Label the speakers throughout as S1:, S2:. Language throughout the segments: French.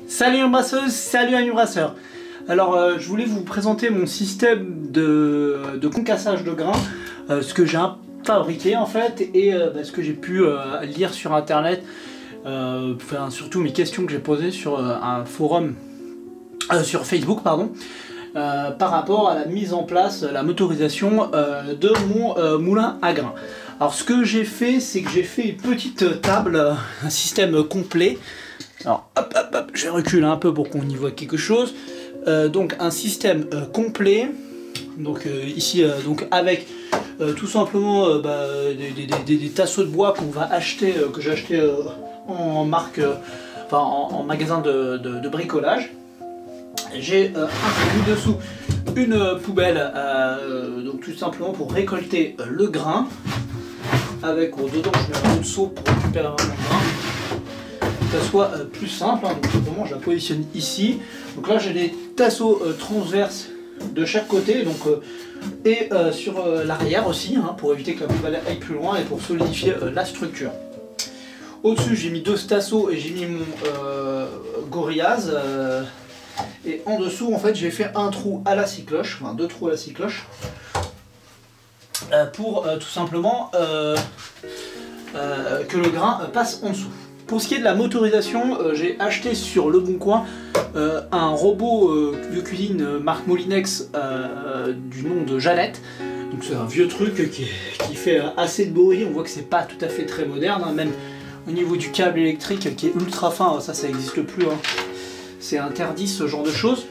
S1: Salut brasseuses, salut amis brasseurs. Alors je voulais vous présenter mon système de concassage de grains, ce que j'ai fabriqué en fait et ce que j'ai pu lire sur internet, surtout mes questions que j'ai posées sur un forum, sur Facebook pardon, par rapport à la mise en place, la motorisation de mon moulin à grains. Alors ce que j'ai fait, c'est que j'ai fait une petite table, un système complet. Alors hop hop hop, je recule un peu pour qu'on y voit quelque chose. Donc un système complet, donc ici donc avec tout simplement des tasseaux de bois qu'on va acheter, que j'ai acheté en marque, en magasin de bricolage. J'ai mis dessous une poubelle, donc tout simplement pour récolter le grain. Avec dedans je mets un autre seau pour récupérer mon grain. Que ça soit plus simple, hein, donc simplement je la positionne ici. Donc là j'ai des tasseaux transverses de chaque côté, donc et sur l'arrière aussi, hein, pour éviter que la poubelle aille plus loin et pour solidifier la structure. Au-dessus j'ai mis deux tasseaux et j'ai mis mon gorillaz. Et en dessous en fait j'ai fait un trou à la scie cloche, enfin deux trous à la scie cloche. Pour tout simplement que le grain passe en dessous. Pour ce qui est de la motorisation, j'ai acheté sur Le Bon Coin un robot de cuisine marque Molinex du nom de Jeannette. Donc c'est un vieux truc qui fait assez de bruit, on voit que c'est pas tout à fait très moderne, hein, même au niveau du câble électrique qui est ultra fin, ça n'existe plus, hein. C'est interdit ce genre de choses.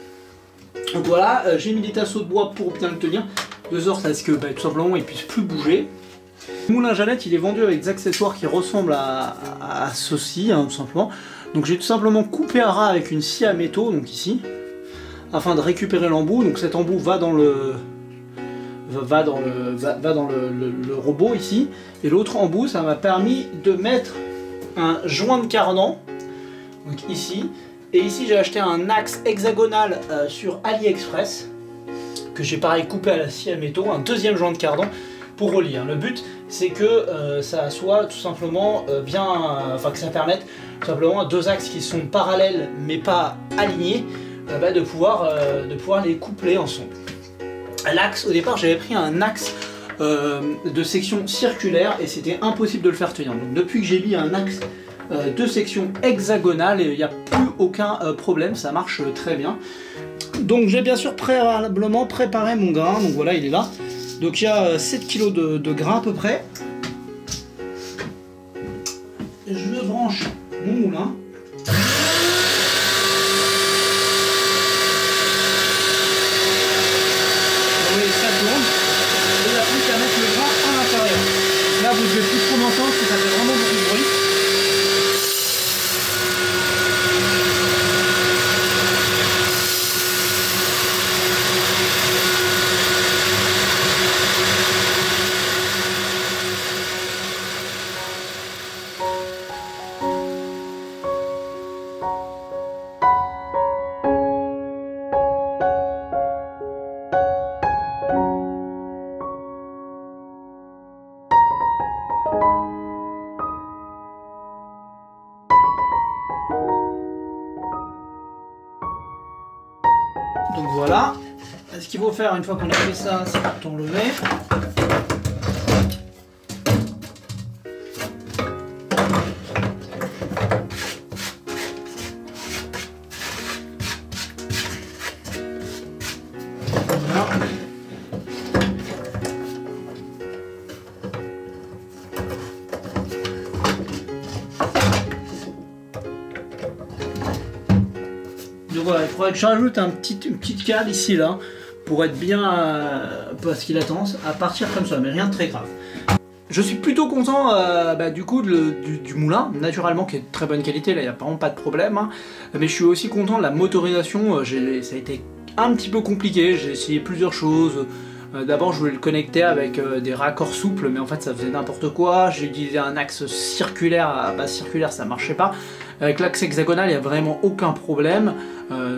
S1: Donc voilà, j'ai mis des tasseaux de bois pour bien le tenir, de sorte à ce que tout simplement il puisse plus bouger. Le moulin Jeannette il est vendu avec des accessoires qui ressemblent à ceci, hein, tout simplement. Donc j'ai tout simplement coupé un ras avec une scie à métaux, donc ici, afin de récupérer l'embout. Donc cet embout va dans le robot ici, et l'autre embout ça m'a permis de mettre un joint de cardan, donc ici. Et ici j'ai acheté un axe hexagonal sur AliExpress, que j'ai pareil coupé à la scie à métaux, un deuxième joint de cardan pour relier. Le but c'est que ça soit tout simplement que ça permette tout simplement deux axes qui sont parallèles mais pas alignés, de pouvoir les coupler ensemble. L'axe, au départ j'avais pris un axe de section circulaire et c'était impossible de le faire tenir. Donc depuis que j'ai mis un axe de section hexagonale, il n'y a plus aucun problème, ça marche très bien. Donc j'ai bien sûr préalablement préparé mon grain, donc voilà il est là. Donc il y a 7 kg de grain à peu près. Je branche mon moulin. Vous voyez, ça tourne. Et il n'y a plus qu'à mettre le grain à l'intérieur. Là vous ne devez plus trop m'entendre parce que ça fait vraiment beaucoup de bruit. Donc voilà, ce qu'il faut faire une fois qu'on a fait ça, c'est enlever. Voilà. Donc voilà, il faudrait que je rajoute une petite cale ici là pour être bien parce qu'il a tendance à partir comme ça, mais rien de très grave. Je suis plutôt content du coup du moulin, naturellement qui est de très bonne qualité, là il n'y a vraiment pas de problème, hein. Mais je suis aussi content de la motorisation, ça a été un petit peu compliqué, j'ai essayé plusieurs choses. D'abord je voulais le connecter avec des raccords souples, mais en fait ça faisait n'importe quoi. J'ai utilisé un axe circulaire à base circulaire, ça marchait pas. Avec l'axe hexagonal il n'y a vraiment aucun problème.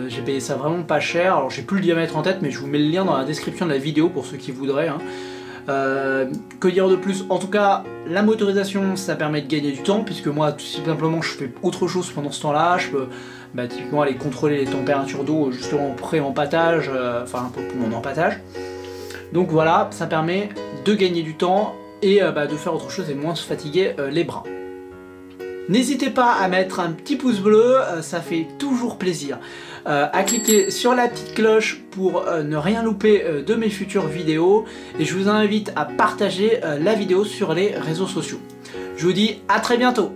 S1: J'ai payé ça vraiment pas cher, alors j'ai plus le diamètre en tête mais je vous mets le lien dans la description de la vidéo pour ceux qui voudraient, hein. Que dire de plus? En tout cas, la motorisation, ça permet de gagner du temps, puisque moi, tout simplement, je fais autre chose pendant ce temps-là. Je peux bah, typiquement aller contrôler les températures d'eau justement pré-empâtage, enfin un peu pour mon empâtage. Donc voilà, ça permet de gagner du temps et bah, de faire autre chose et moins se fatiguer les bras. N'hésitez pas à mettre un petit pouce bleu, ça fait toujours plaisir. À cliquer sur la petite cloche pour ne rien louper de mes futures vidéos. Et je vous invite à partager la vidéo sur les réseaux sociaux. Je vous dis à très bientôt.